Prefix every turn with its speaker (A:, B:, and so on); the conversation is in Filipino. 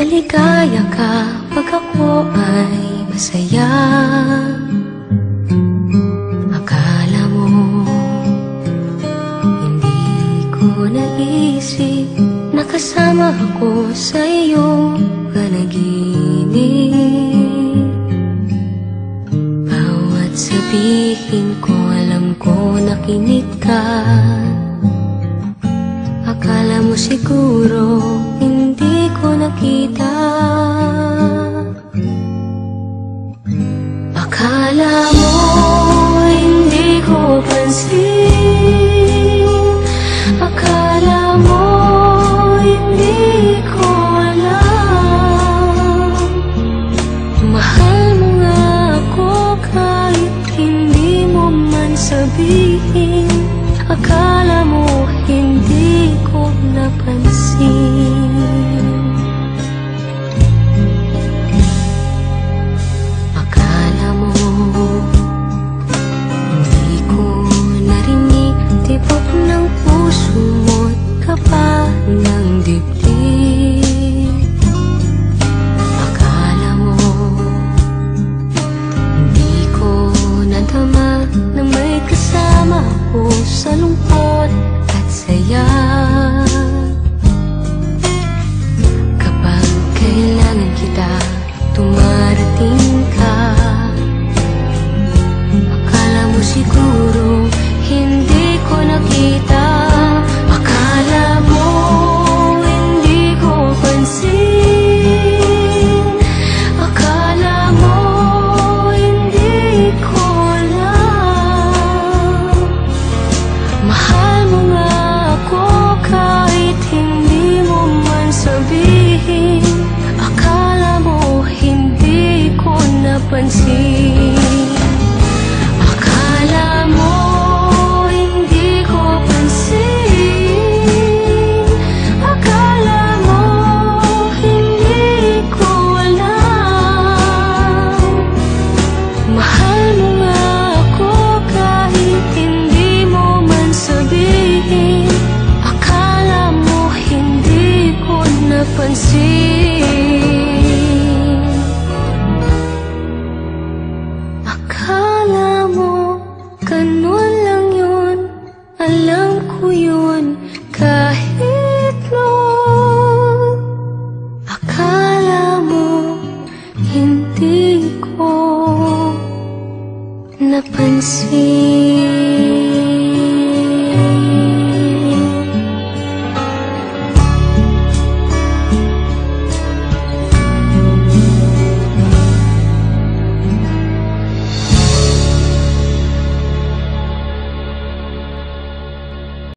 A: Maligaya ka pag ako ay masaya. Akala mo hindi ko naisip na kasama ako sa iyong panaginip. Bawat sabihin ko alam ko nakinig ka. Akala mo siguro hindi ko nakita. Akala mo hindi ko pansin. Akala mo hindi ko alam. Mahal mo nga ako kahit hindi mo man sabihin. Akala mo hindi ko napansin. Akala mo hindi ko narinig tibok ng puso mo't kapa ng dibdib. Akala mo hindi ko nadama na may kasama ako sa lungkot at saya. Kapag kailangan kita, tumarating ka. Akala mo siguro hindi ko nakita. Akala mo hindi ko pansin. Akala mo hindi ko alam. Mahal mo nga ako kahit hindi mo man sabihin. Akala mo hindi ko napansin. Akala mo hindi ko pansin. Akala mo hindi ko alam. Mahal mo nga ako kahit hindi mo man sabihin. Akala mo hindi ko napansin. Akala mo ganun lang yun. Alam ko yun kahit noon. Akala mo hindi ko napansin.